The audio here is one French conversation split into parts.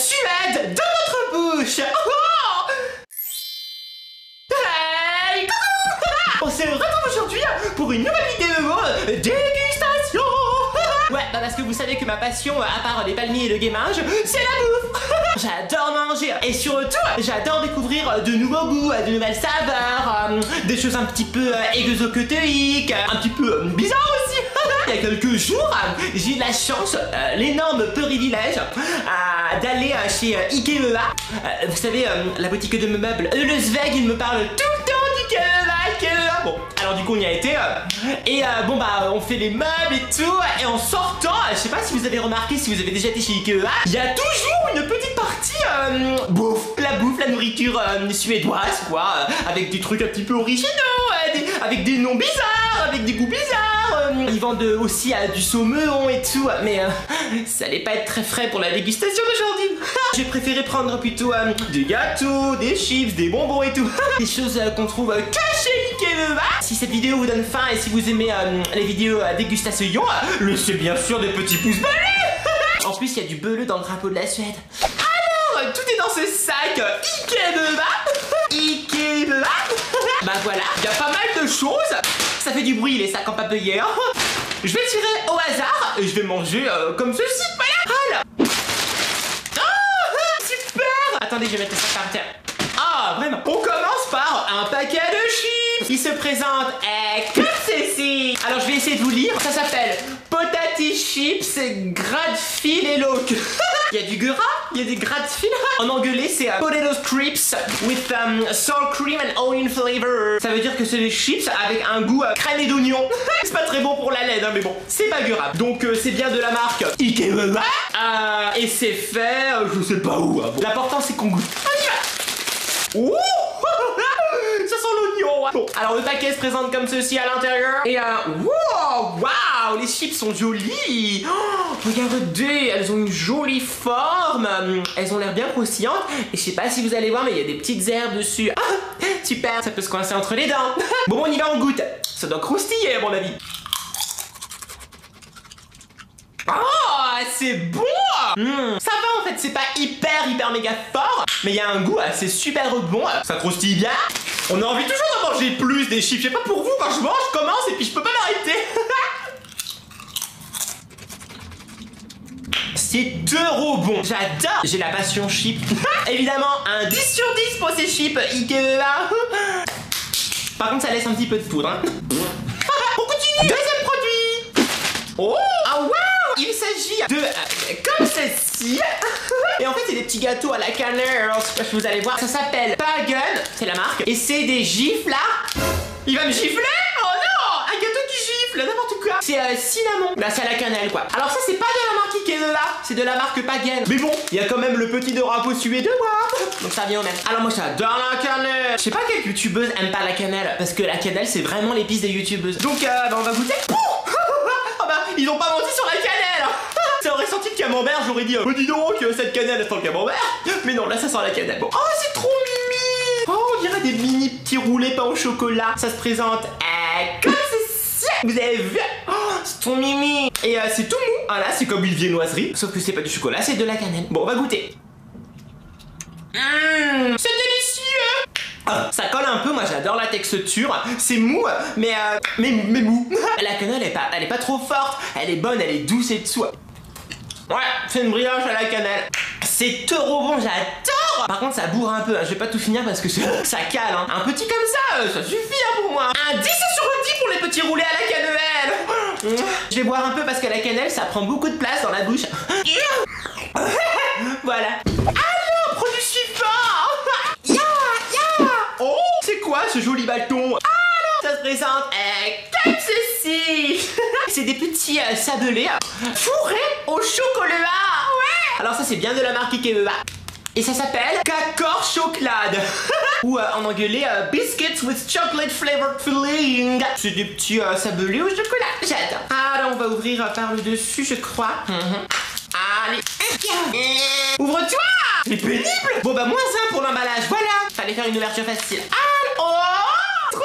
Suède dans votre bouche. Oh, hey, on se retrouve aujourd'hui pour une nouvelle vidéo dégustation. Ouais, bah parce que vous savez que ma passion, à part les palmiers et le gamage, c'est la bouffe. J'adore manger et surtout, j'adore découvrir de nouveaux goûts, de nouvelles saveurs, des choses un petit peu exotiques, un petit peu bizarres aussi. Il y a quelques jours, j'ai eu la chance, l'énorme privilège d'aller chez Ikea. Vous savez, la boutique de meubles, le Sveg, il me parle tout le temps d'Ikea. Bon, alors du coup on y a été et bon bah on fait les meubles et tout, et en sortant, je sais pas si vous avez remarqué, si vous avez déjà été chez Ikea, il y a toujours une petite partie bouffe, la nourriture suédoise quoi, avec des trucs un petit peu originaux, avec des noms bizarres, avec des goûts bizarres. Ils vendent aussi du saumon et tout, mais ça allait pas être très frais pour la dégustation d'aujourd'hui. J'ai préféré prendre plutôt des gâteaux, des chips, des bonbons et tout. Des choses qu'on trouve que chez Ikea. Si cette vidéo vous donne faim et si vous aimez les vidéos dégustation, laissez bien sûr des petits pouces bleus. En plus, il y a du bleu dans le drapeau de la Suède. Alors, tout est dans ce sac Ikea. Ikea. Bah voilà, il y a pas mal de choses. Ça fait du bruit les sacs en papier. Je vais tirer au hasard et je vais manger comme ceci. Voilà. Oh, super. Attendez, je vais mettre ça par terre. Ah, vraiment. On commence par un paquet de chips. Il se présente comme ceci. Alors je vais essayer de vous lire. Ça s'appelle Potati Chips Gradfil et Look. Il y a du gras, il y a des gradfil. En anglais c'est Potato Crisps with sour cream and onion flavor. Ça veut dire que c'est des chips avec un goût crème et d'oignon. C'est pas très bon pour la laine, hein, mais bon, c'est pas grave. Donc c'est bien de la marque Ikea. Et c'est fait, je sais pas où. Bon. L'important c'est qu'on goûte. On y va. Ouh, ça sent l'oignon. Bon, alors le paquet se présente comme ceci à l'intérieur. Et waouh, les chips sont jolies. Oh, regardez, elles ont une jolie forme. Elles ont l'air bien croustillantes. Et je sais pas si vous allez voir, mais il y a des petites herbes dessus. Ah, super, ça peut se coincer entre les dents. Bon, on y va, on goûte. Ça doit croustiller à mon avis. Oh, c'est bon. Ça va en fait, c'est pas hyper méga fort, mais il y a un goût assez super bon. Ça croustille bien. On a envie toujours d'en manger plus des chips. Je sais pas pour vous, quand je mange, je commence et puis je peux pas m'arrêter. C'est trop bon. J'adore. J'ai la passion chip. Évidemment, un 10 sur 10 pour ces chips Ikea. Par contre, ça laisse un petit peu de poudre. Hein. On continue. Deuxième produit. Oh, ah wow. Il s'agit de comme ceci. Et en fait c'est des petits gâteaux à la cannelle. Vous allez voir, ça s'appelle Pagan, c'est la marque. Et c'est des gifles là. Il va me gifler. Oh non, un gâteau qui gifle, n'importe quoi. C'est cinnamon, là c'est à la cannelle quoi. Alors ça c'est pas de la marque Ikea là, c'est de la marque Pagan. Mais bon, il y a quand même le petit drapeau suédois. Donc ça vient au même. Alors moi j'adore la cannelle. Je sais pas quelle youtubeuse aime pas la cannelle, parce que la cannelle c'est vraiment l'épice des youtubeuses. Donc bah, on va goûter. Ils ont pas menti sur la cannelle. Ça aurait senti le camembert, j'aurais dit dis donc, cette cannelle elle sent le camembert. Mais non, là ça sent la cannelle. Bon. Oh, c'est trop mimi. Oh, on dirait des mini petits roulés pain au chocolat. Ça se présente comme ceci. Vous avez vu? Oh, c'est trop mimi. Et c'est tout mou. Ah là, c'est comme une viennoiserie. Sauf que c'est pas du chocolat, c'est de la cannelle. Bon, on va goûter. C'est délicieux. Ça colle un peu, moi j'adore la texture. C'est mou, mais mou. La cannelle elle est pas trop forte. Elle est bonne, elle est douce et tout. Ouais, c'est une brioche à la cannelle. C'est trop bon, j'adore. Par contre ça bourre un peu, je vais pas tout finir parce que ça cale hein. Un petit comme ça suffit hein, pour moi. Un 10 sur 10 pour les petits roulés à la cannelle. Je vais boire un peu parce que la cannelle ça prend beaucoup de place dans la bouche. Voilà. Alors, produit suivant. Oh, c'est quoi ce joli bâton? Alors, ça se présente comme ceci. C'est des petits sablés fourrés au chocolat. Ouais. Alors ça c'est bien de la marque Ikea. Et ça s'appelle Kakor Chocolade. Ou en anglais Biscuits with Chocolate Flavored Filling. C'est des petits sablés au chocolat. J'adore. Alors on va ouvrir par le dessus je crois. Allez. Ouvre-toi. C'est pénible. Bon bah moins 1 pour l'emballage. Voilà. Fallait faire une ouverture facile. Oh, trop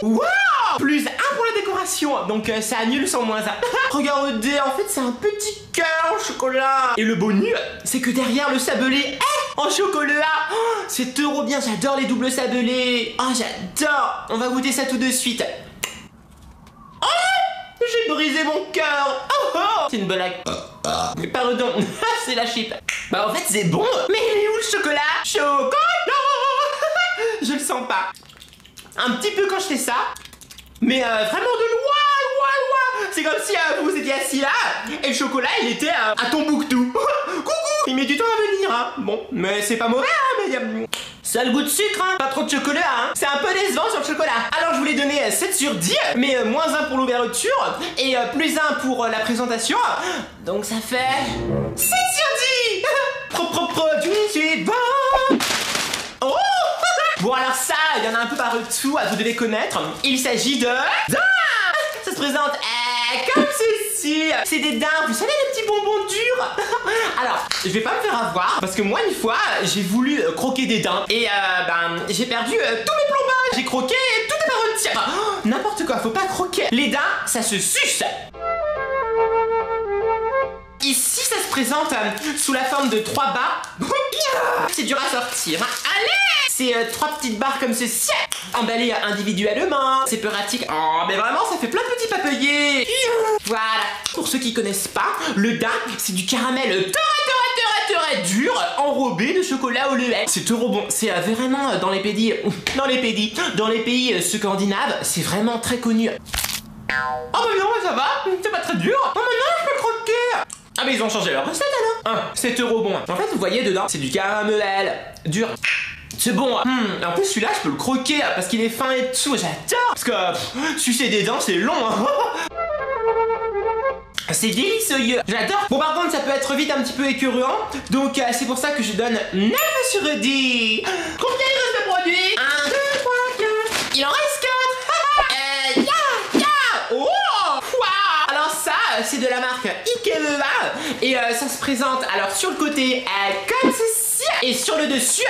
mimi. Wow. Plus 1 pour la décoration. accélération, donc ça annule son -1. Regardez, en fait c'est un petit cœur au chocolat. Et le bonus, c'est que derrière le sablé en chocolat, oh, c'est trop bien, j'adore les doubles sablés. Oh j'adore. On va goûter ça tout de suite. Oh, j'ai brisé mon cœur. Oh, oh. C'est une blague. Pardon, c'est la chip. Bah en fait c'est bon. Mais il est où le chocolat? Chocolat. Je le sens pas. Un petit peu quand je fais ça. Mais vraiment de loin. C'est comme si vous étiez assis là et le chocolat il était à Tombouctou. Coucou. Il met du temps à venir hein. Bon, mais c'est pas mauvais hein, mais ça a le goût de sucre hein. Pas trop de chocolat hein. C'est un peu décevant sur le chocolat. Alors je voulais donner 7 sur 10, mais -1 pour l'ouverture et +1 pour la présentation. Donc ça fait 7 sur 10. Produit suivant. Oh. Bon alors ça, il y en a un peu partout, vous devez connaître. Il s'agit de... Ça se présente comme ceci. C'est des daims, vous savez les petits bonbons durs. Alors, je vais pas me faire avoir parce que moi une fois, j'ai voulu croquer des daims et j'ai perdu tous mes plombages. J'ai croqué et tout est parti. N'importe quoi, faut pas croquer. Les daims, ça se suce. Ici, ça se présente sous la forme de 3 barres. C'est dur à sortir. Allez! C'est 3 petites barres comme ceci, emballées individuellement. C'est pratique. Oh, mais vraiment, ça fait plein de petits papayers. Voilà. Pour ceux qui connaissent pas, le daim, c'est du caramel très dur, enrobé de chocolat au lait. C'est trop bon. C'est vraiment dans les pays scandinaves, c'est vraiment très connu. Oh bah non, ça va, c'est pas très dur. Oh maintenant, je peux le croquer. Ah mais ils ont changé leur recette alors. C'est trop bon. En fait, vous voyez dedans, c'est du caramel dur. C'est bon. En plus celui-là, je peux le croquer parce qu'il est fin et tout. J'adore. Parce que sucer des dents, c'est long. Hein. C'est délicieux. J'adore. Bon par contre, ça peut être vite un petit peu écœurant. Donc c'est pour ça que je donne 9 sur 10. Combien il reste de produits? 1, 2, 3, 4. Il en reste 4. Oh. Alors ça, c'est de la marque Ikea. Et ça se présente alors sur le côté comme ceci. Et sur le dessus,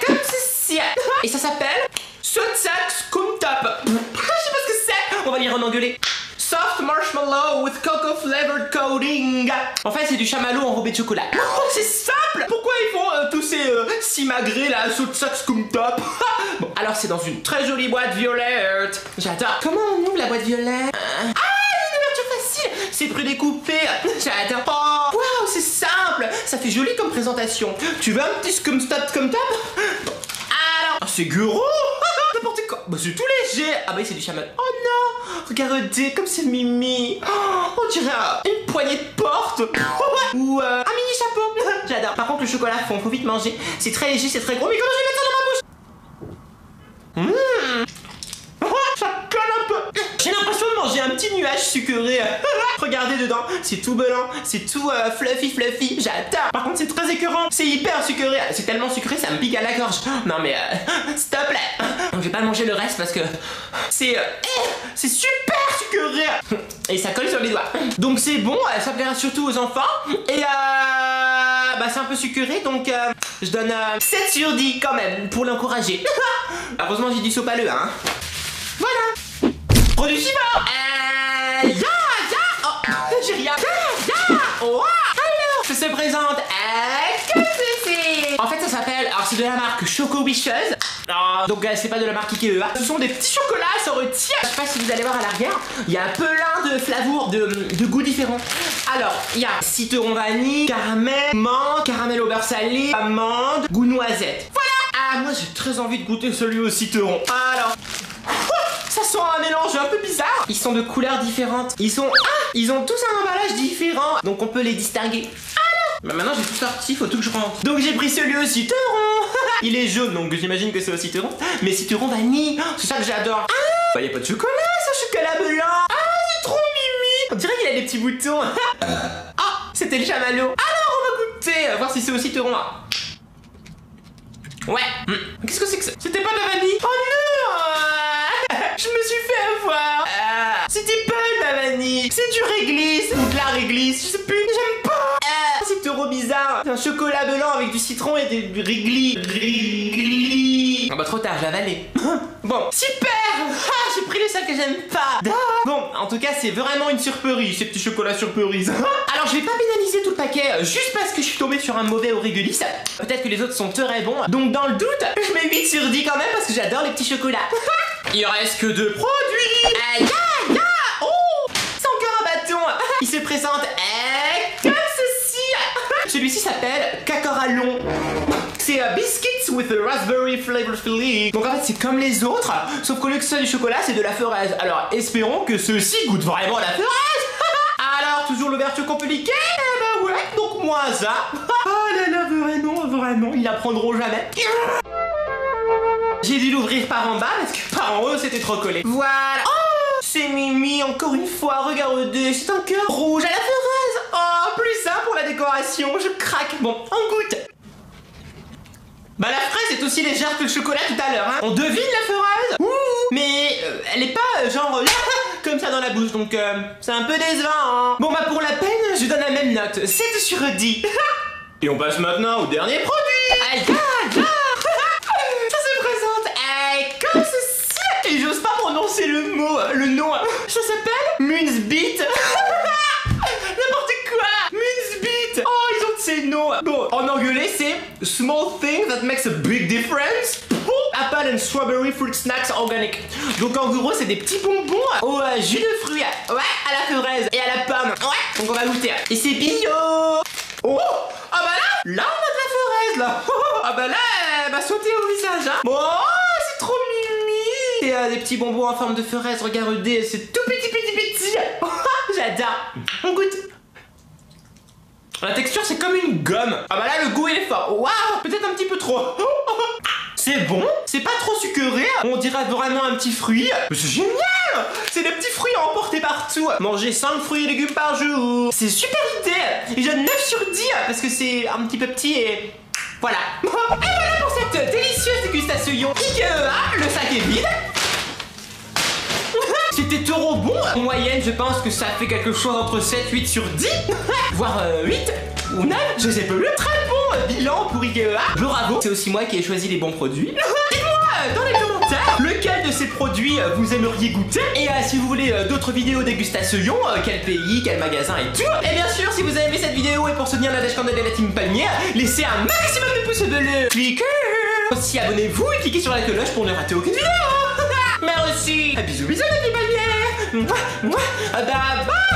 comme ceci. Et ça s'appelle Sotsaks Skumtop. Je sais pas ce que c'est. On va lire en anglais. Soft marshmallow with cocoa flavored coating. En fait, c'est du chamallow enrobé de chocolat. Oh, c'est simple. Pourquoi ils font tous ces simagrées là, Sotsaks Skumtop? Bon, alors c'est dans une très jolie boîte violette. J'adore. Comment on ouvre la boîte violette? C'est prédécoupé. J'adore. Oh, waouh, c'est simple. Ça fait joli comme présentation. Tu veux un petit Skumtop comme top? Alors, oh, c'est gros. N'importe quoi. Bah, c'est tout léger. Ah bah c'est du chamal. Oh non. Regardez comme c'est mimi. Oh, on dirait une poignée de porte. Ou un mini chapeau. J'adore. Par contre le chocolat fond, faut vite manger. C'est très léger, c'est très gros. Mais comment je vais mettre ça dans ma bouche? Ça colle un peu. J'ai l'impression de manger un petit nuage sucré. Regardez dedans, c'est tout blanc, c'est tout fluffy. J'adore. Par contre c'est très écœurant, c'est hyper sucré. C'est tellement sucré ça me pique à la gorge. Non mais s'il te plaît. Je vais pas manger le reste parce que c'est super sucré. Et ça colle sur les doigts. Donc c'est bon, ça plaira surtout aux enfants. Et bah c'est un peu sucré donc je donne 7 sur 10 quand même pour l'encourager. Heureusement j'ai dit sopaleux hein. Voilà. Produit suivant. J'ai rien. Oh. Alors, ça se présente comme ceci. En fait, ça s'appelle. Alors, c'est de la marque Choco Wishes. Donc, c'est pas de la marque Ikea. Ce sont des petits chocolats, ça retient. Je sais pas si vous allez voir à l'arrière. Il y a plein de flavours, de goûts différents. Alors, il y a citron vanille, caramel, menthe, caramel au beurre salé, amande, goût noisette. Voilà. Ah, moi, j'ai très envie de goûter celui au citron. Alors. Ça sent un mélange un peu bizarre. Ils sont de couleurs différentes. Ils ont tous un emballage différent. Donc on peut les distinguer. Bah maintenant j'ai tout sorti, faut tout que je rentre. Donc j'ai pris celui au citron. Il est jaune donc j'imagine que c'est au citron. Mais citron vanille, c'est ça que j'adore. Bah y'a pas de chocolat, ce chocolat blanc. C'est trop mimi. On dirait qu'il a des petits boutons. C'était le chamallow. Alors on va goûter, voir si c'est au citron. Ouais. Qu'est-ce que c'est que ça? C'était pas de la vanille. Oh non. Je me suis fait avoir. C'était pas de la vanille. C'est du réglisse ou de la réglisse. Je sais plus. J'aime pas. C'est trop bizarre. C'est un chocolat blanc avec du citron et du réglisse. fruits. Ah bah trop tard, j'ai avalé. Bon, super. J'ai pris le seul que j'aime pas. Bon, en tout cas, c'est vraiment une surprise, ces petits chocolats surprise. Alors, je vais pas pénaliser tout le paquet juste parce que je suis tombé sur un mauvais Aurégulis. Peut-être que les autres sont très bons. Donc, dans le doute, je mets 8 sur 10 quand même parce que j'adore les petits chocolats. Il reste que 2 produits. Aïe, aïe, aïe. Oh, c'est encore un bâton. Il se présente comme ceci. Celui-ci s'appelle Cacoralon. C'est Biscuits with a Raspberry Flavor Filling. Donc en fait c'est comme les autres, sauf qu'au lieu que ce soit du chocolat, c'est de la fraise. Alors espérons que ceci goûte vraiment la fraise. Alors toujours l'ouverture compliquée. Eh ben ouais, donc moi ça. Oh là là, vraiment, ils l'apprendront jamais. J'ai dû l'ouvrir par en bas parce que par en haut c'était trop collé. Voilà. Oh, c'est Mimi encore une fois, regardez, c'est un cœur rouge à la fraise. Oh, plus ça pour la décoration, je craque. Bon, on goûte. Bah la fraise est aussi légère que le chocolat tout à l'heure, hein. On devine la fraise. Ouh, mais elle est pas genre là, comme ça dans la bouche, donc c'est un peu décevant, hein. Bon bah pour la peine, je donne la même note, 7 sur 10. Et on passe maintenant au dernier produit. Aïe, aïe, aïe. Ça se présente comme ceci. Et j'ose pas prononcer le mot, le nom. Ça s'appelle Mincemeat. N'importe quoi. Mincemeat. Oh, ils ont de ces noms. Bon, en anglais c'est Small thing that makes a big difference. Apple and strawberry fruit snacks organic. Donc en gros c'est des petits bonbons au jus de fruits. Ouais, à la fraise et à la pomme. Ouais, donc on va goûter. Et c'est bio. Oh, ah bah là on a de la fraise là. Ah bah là, elle m'a sauté au visage, hein. Oh, c'est trop mimi. Et des petits bonbons en forme de fraise, regardez, c'est tout petit. J'adore. On goûte. La texture c'est comme une gomme. Ah bah là le goût il est fort. Waouh, peut-être un petit peu trop. C'est bon, c'est pas trop sucré. On dirait vraiment un petit fruit. Mais c'est génial. C'est des petits fruits à emporter partout. Manger 5 fruits et légumes par jour. C'est super idée. Et je donne 9 sur 10 parce que c'est un petit peu petit et... Voilà. Et voilà pour cette délicieuse dégustation IKEA. Le sac est vide. C'était trop bon. En moyenne, je pense que ça fait quelque chose entre 7, 8 sur 10. Voire 8 ou 9, je sais plus. Très bon bilan pour IKEA. Bravo. C'est aussi moi qui ai choisi les bons produits. Dites-moi dans les commentaires lequel de ces produits vous aimeriez goûter. Et si vous voulez d'autres vidéos dégustation, quel pays, quel magasin et tout. Et bien sûr, si vous avez aimé cette vidéo et pour soutenir la Dashcandle et la Team Palmier, laissez un maximum de pouces bleus. Cliquez. Aussi abonnez-vous et cliquez sur la cloche pour ne rater aucune vidéo. Merci. Bisous la Team Palmier. Bye bye.